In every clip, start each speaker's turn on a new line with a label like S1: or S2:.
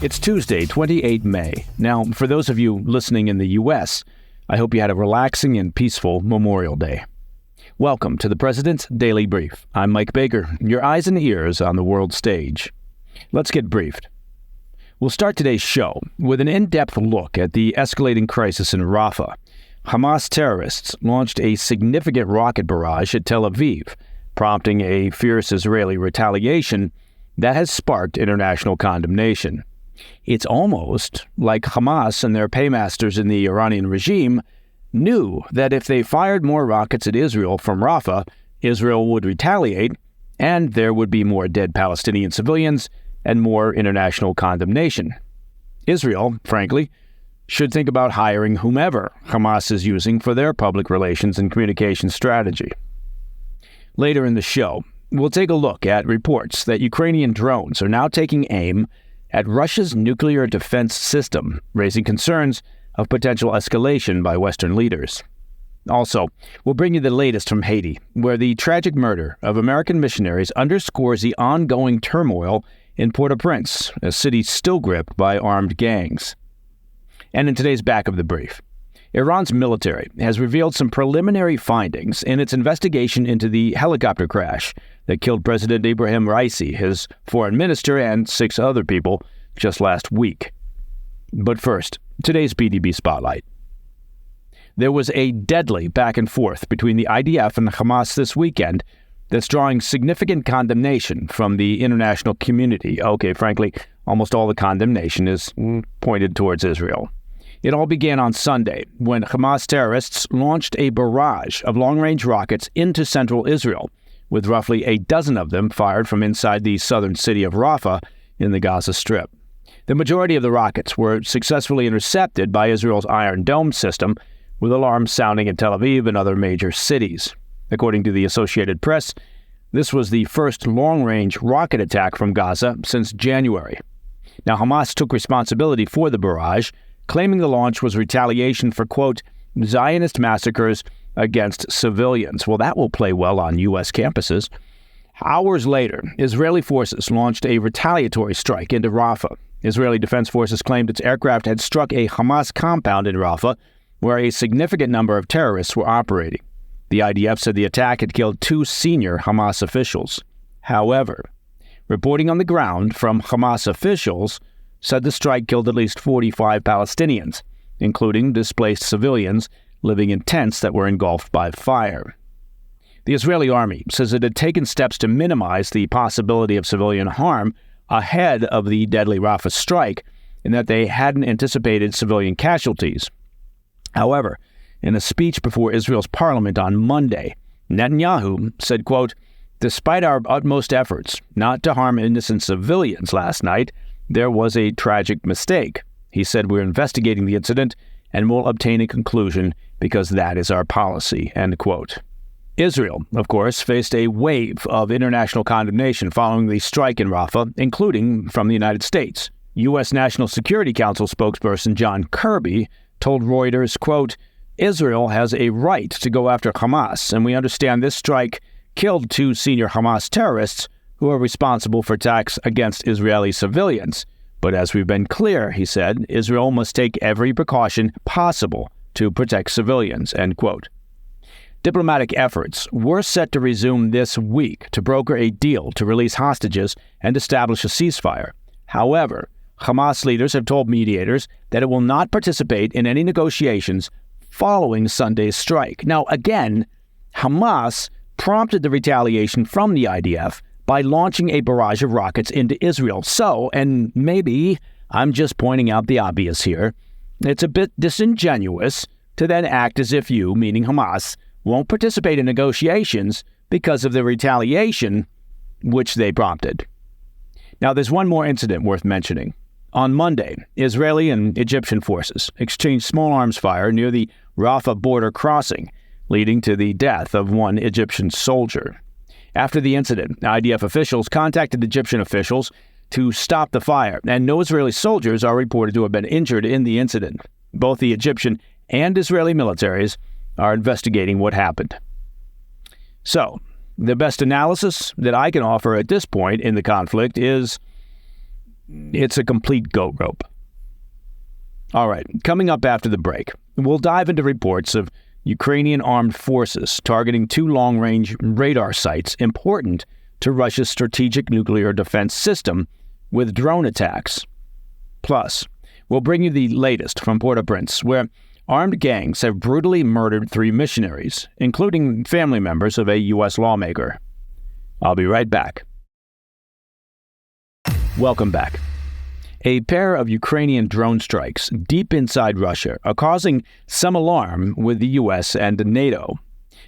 S1: It's Tuesday, 28 May. Now, for those of you listening in the U.S., I hope you had a relaxing and peaceful Memorial Day. Welcome to the President's Daily Brief. I'm Mike Baker, your eyes and ears on the world stage. Let's get briefed. We'll start today's show with an in-depth look at the escalating crisis in Rafah. Hamas terrorists launched a significant rocket barrage at Tel Aviv, prompting a fierce Israeli retaliation that has sparked international condemnation. It's almost like Hamas and their paymasters in the Iranian regime knew that if they fired more rockets at Israel from Rafah, Israel would retaliate, and there would be more dead Palestinian civilians and more international condemnation. Israel, frankly, should think about hiring whomever Hamas is using for their public relations and communication strategy. Later in the show, we'll take a look at reports that Ukrainian drones are now taking aim at Russia's nuclear defense system, raising concerns of potential escalation by Western leaders. Also, we'll bring you the latest from Haiti, where the tragic murder of American missionaries underscores the ongoing turmoil in Port-au-Prince, a city still gripped by armed gangs. And in today's Back of the Brief, Iran's military has revealed some preliminary findings in its investigation into the helicopter crash that killed President Ebrahim Raisi, his foreign minister, and 6 other people just last week. But first, today's PDB Spotlight. There was a deadly back and forth between the IDF and Hamas this weekend that's drawing significant condemnation from the international community. Okay, frankly, almost all the condemnation is pointed towards Israel. It all began on Sunday when Hamas terrorists launched a barrage of long-range rockets into central Israel, with roughly a dozen of them fired from inside the southern city of Rafah in the Gaza Strip. The majority of the rockets were successfully intercepted by Israel's Iron Dome system, with alarms sounding in Tel Aviv and other major cities. According to the Associated Press, this was the first long-range rocket attack from Gaza since January. Now, Hamas took responsibility for the barrage, claiming the launch was retaliation for, quote, Zionist massacres against civilians. Well, that will play well on U.S. campuses. Hours later, Israeli forces launched a retaliatory strike into Rafah. Israeli Defense Forces claimed its aircraft had struck a Hamas compound in Rafah, where a significant number of terrorists were operating. The IDF said the attack had killed 2 senior Hamas officials. However, reporting on the ground from Hamas officials said the strike killed at least 45 Palestinians, including displaced civilians living in tents that were engulfed by fire. The Israeli army says it had taken steps to minimize the possibility of civilian harm ahead of the deadly Rafah strike, and that they hadn't anticipated civilian casualties. However, in a speech before Israel's parliament on Monday, Netanyahu said, quote, despite our utmost efforts not to harm innocent civilians last night, there was a tragic mistake. He said, we're investigating the incident and will obtain a conclusion because that is our policy, end quote. Israel, of course, faced a wave of international condemnation following the strike in Rafah, including from the United States. U.S. National Security Council spokesperson John Kirby told Reuters, quote, Israel has a right to go after Hamas, and we understand this strike killed 2 senior Hamas terrorists who are responsible for attacks against Israeli civilians. But as we've been clear, he said, Israel must take every precaution possible to protect civilians, end quote. Diplomatic efforts were set to resume this week to broker a deal to release hostages and establish a ceasefire. However, Hamas leaders have told mediators that it will not participate in any negotiations following Sunday's strike. Now, again, Hamas prompted the retaliation from the IDF by launching a barrage of rockets into Israel. So, and maybe I'm just pointing out the obvious here, it's a bit disingenuous to then act as if you, meaning Hamas, won't participate in negotiations because of the retaliation which they prompted. Now, there's one more incident worth mentioning. On Monday, Israeli and Egyptian forces exchanged small arms fire near the Rafah border crossing, leading to the death of 1 Egyptian soldier. After the incident, IDF officials contacted Egyptian officials to stop the fire, and no Israeli soldiers are reported to have been injured in the incident. Both the Egyptian and Israeli militaries are investigating what happened. So, the best analysis that I can offer at this point in the conflict is it's a complete goat rope. All right, coming up after the break, we'll dive into reports of Ukrainian armed forces targeting 2 long-range radar sites important to Russia's strategic nuclear defense system with drone attacks. Plus, we'll bring you the latest from Port-au-Prince, where armed gangs have brutally murdered 3 missionaries, including family members of a U.S. lawmaker. I'll be right back. Welcome back. A pair of Ukrainian drone strikes deep inside Russia are causing some alarm with the U.S. and NATO.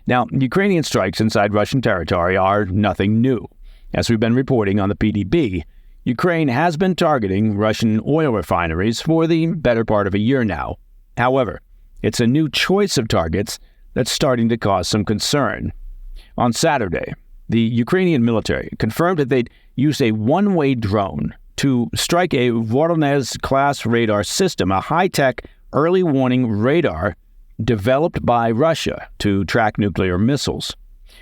S1: Now, Ukrainian strikes inside Russian territory are nothing new. As we've been reporting on the PDB, Ukraine has been targeting Russian oil refineries for the better part of a year now. However, it's a new choice of targets that's starting to cause some concern. On Saturday, the Ukrainian military confirmed that they'd used a one-way drone to strike a Voronezh-class radar system, a high-tech early warning radar developed by Russia to track nuclear missiles.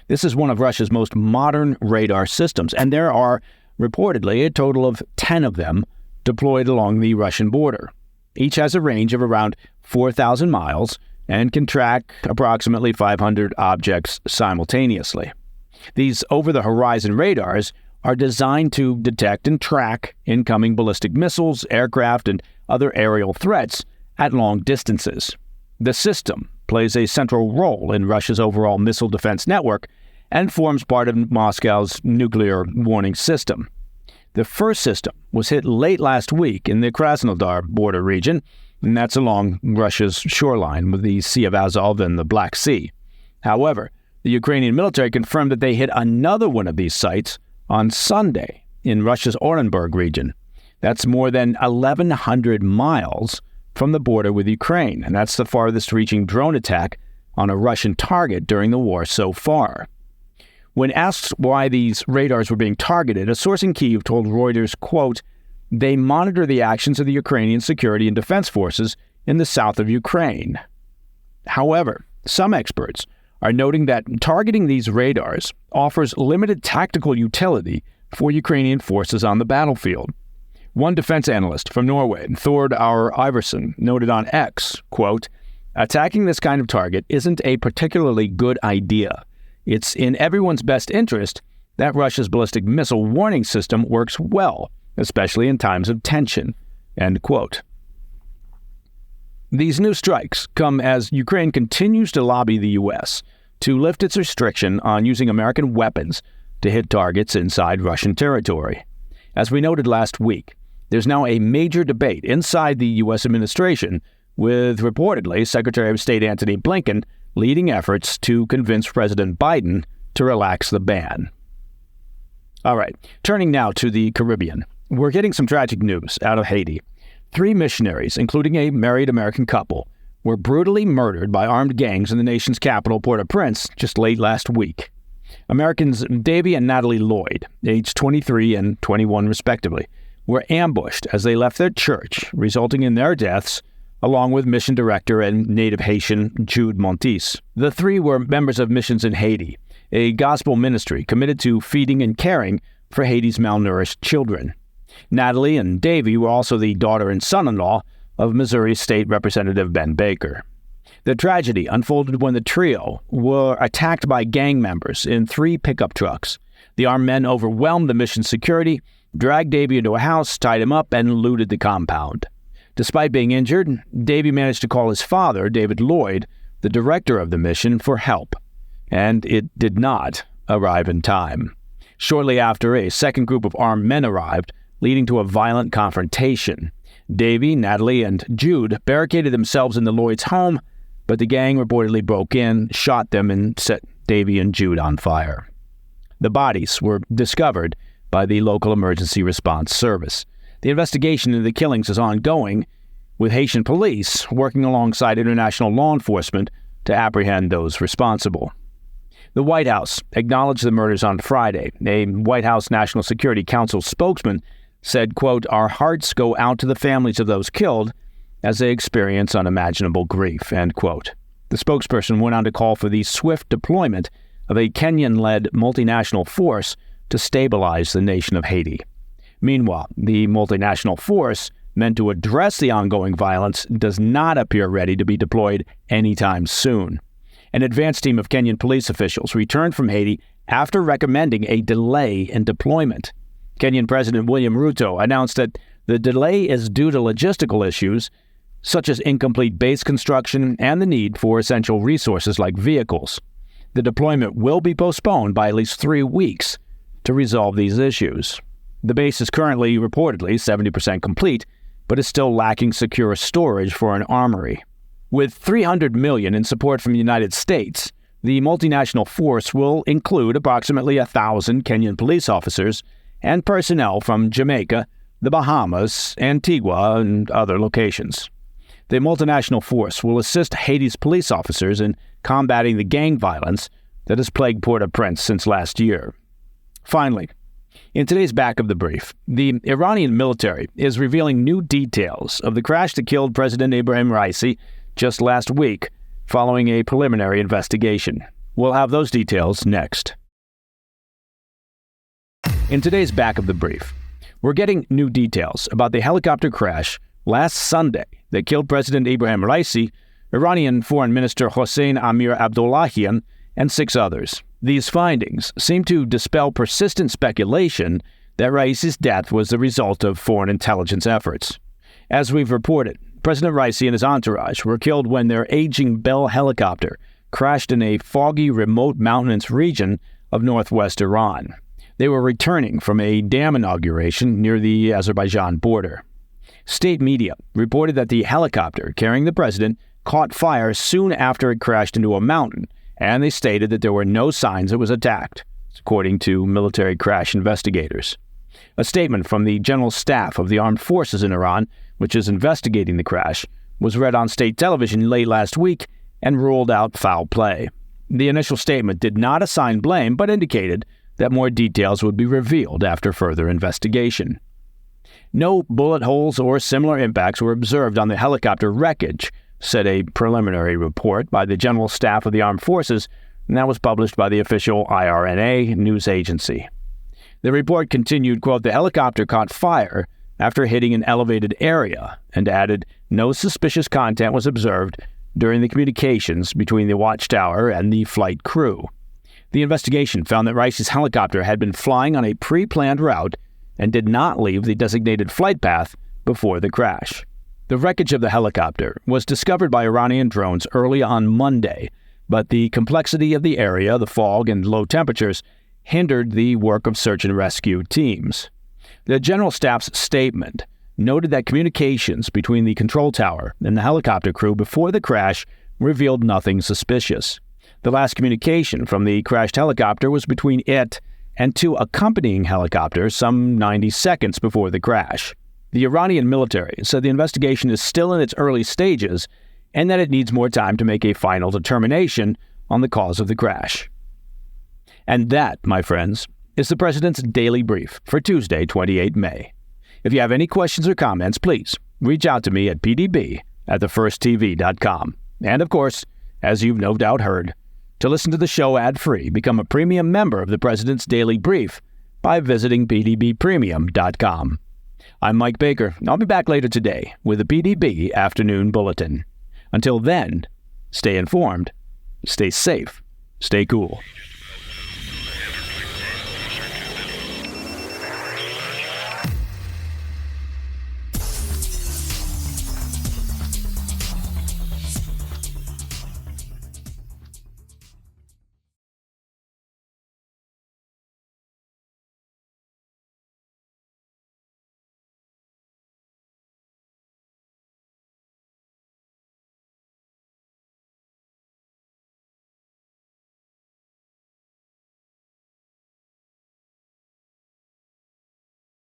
S1: This is one of Russia's most modern radar systems, and there are reportedly a total of 10 of them deployed along the Russian border. Each has a range of around 4,000 miles and can track approximately 500 objects simultaneously. These over-the-horizon radars are designed to detect and track incoming ballistic missiles, aircraft, and other aerial threats at long distances. The system plays a central role in Russia's overall missile defense network and forms part of Moscow's nuclear warning system. The first system was hit late last week in the Krasnodar border region, and that's along Russia's shoreline with the Sea of Azov and the Black Sea. However, the Ukrainian military confirmed that they hit another one of these sites on Sunday in Russia's Orenburg region. That's more than 1,100 miles from the border with Ukraine, and that's the farthest reaching drone attack on a Russian target during the war so far. When asked why these radars were being targeted, a source in Kyiv told Reuters, quote, "They monitor the actions of the Ukrainian security and defense forces in the south of Ukraine." However, some experts are noting that targeting these radars offers limited tactical utility for Ukrainian forces on the battlefield. One defense analyst from Norway, Thord Iversen, noted on X, quote, "Attacking this kind of target isn't a particularly good idea. It's in everyone's best interest that Russia's ballistic missile warning system works well, especially in times of tension," end quote. These new strikes come as Ukraine continues to lobby the U.S. to lift its restriction on using American weapons to hit targets inside Russian territory. As we noted last week, there's now a major debate inside the U.S. administration, with reportedly Secretary of State Antony Blinken leading efforts to convince President Biden to relax the ban. All right, turning now to the Caribbean. We're getting some tragic news out of Haiti. 3 missionaries, including a married American couple, were brutally murdered by armed gangs in the nation's capital, Port-au-Prince, just late last week. Americans Davy and Natalie Lloyd, aged 23 and 21 respectively, were ambushed as they left their church, resulting in their deaths, along with mission director and native Haitian Jude Montis. The 3 were members of Missions in Haiti, a gospel ministry committed to feeding and caring for Haiti's malnourished children. Natalie and Davy were also the daughter and son-in-law of Missouri State Representative Ben Baker. The tragedy unfolded when the trio were attacked by gang members in 3 pickup trucks. The armed men overwhelmed the mission's security, dragged Davy into a house, tied him up, and looted the compound. Despite being injured, Davy managed to call his father, David Lloyd, the director of the mission, for help, and it did not arrive in time. Shortly after, a second group of armed men arrived, leading to a violent confrontation. Davy, Natalie, and Jude barricaded themselves in the Lloyds' home, but the gang reportedly broke in, shot them, and set Davy and Jude on fire. The bodies were discovered by the local emergency response service. The investigation into the killings is ongoing, with Haitian police working alongside international law enforcement to apprehend those responsible. The White House acknowledged the murders on Friday. A White House National Security Council spokesman said, quote, "Our hearts go out to the families of those killed as they experience unimaginable grief," end quote. The spokesperson went on to call for the swift deployment of a Kenyan-led multinational force to stabilize the nation of Haiti. Meanwhile, the multinational force meant to address the ongoing violence does not appear ready to be deployed anytime soon. An advance team of Kenyan police officials returned from Haiti after recommending a delay in deployment. Kenyan President William Ruto announced that the delay is due to logistical issues such as incomplete base construction and the need for essential resources like vehicles. The deployment will be postponed by at least 3 weeks to resolve these issues. The base is currently reportedly 70% complete, but is still lacking secure storage for an armory. With $300 million in support from the United States, the multinational force will include approximately 1,000 Kenyan police officers and personnel from Jamaica, the Bahamas, Antigua, and other locations. The multinational force will assist Haiti's police officers in combating the gang violence that has plagued Port-au-Prince since last year. Finally, in today's Back of the Brief, the Iranian military is revealing new details of the crash that killed President Ebrahim Raisi just last week, following a preliminary investigation. We'll have those details next. In today's Back of the Brief, we're getting new details about the helicopter crash last Sunday that killed President Ebrahim Raisi, Iranian Foreign Minister Hossein Amir Abdollahian, and 6 others. These findings seem to dispel persistent speculation that Raisi's death was the result of foreign intelligence efforts. As we've reported, President Raisi and his entourage were killed when their aging Bell helicopter crashed in a foggy, remote mountainous region of northwest Iran. They were returning from a dam inauguration near the Azerbaijan border. State media reported that the helicopter carrying the president caught fire soon after it crashed into a mountain, and they stated that there were no signs it was attacked, according to military crash investigators. A statement from the General Staff of the Armed Forces in Iran, which is investigating the crash, was read on state television late last week and ruled out foul play. The initial statement did not assign blame, but indicated that more details would be revealed after further investigation. No bullet holes or similar impacts were observed on the helicopter wreckage, said a preliminary report by the General Staff of the Armed Forces, and that was published by the official IRNA news agency. The report continued, quote, "The helicopter caught fire after hitting an elevated area," and added, "No suspicious content was observed during the communications between the watchtower and the flight crew." The investigation found that Raisi's helicopter had been flying on a pre-planned route and did not leave the designated flight path before the crash. The wreckage of the helicopter was discovered by Iranian drones early on Monday, but the complexity of the area, the fog, and low temperatures hindered the work of search and rescue teams. The General Staff's statement noted that communications between the control tower and the helicopter crew before the crash revealed nothing suspicious. The last communication from the crashed helicopter was between it and 2 accompanying helicopters some 90 seconds before the crash. The Iranian military said the investigation is still in its early stages and that it needs more time to make a final determination on the cause of the crash. And that, my friends, is the President's Daily Brief for Tuesday, 28 May. If you have any questions or comments, please reach out to me at pdb@thefirsttv.com. And of course, as you've no doubt heard, to listen to the show ad-free, become a premium member of the President's Daily Brief by visiting pdbpremium.com. I'm Mike Baker, and I'll be back later today with the PDB Afternoon Bulletin. Until then, stay informed, stay safe, stay cool.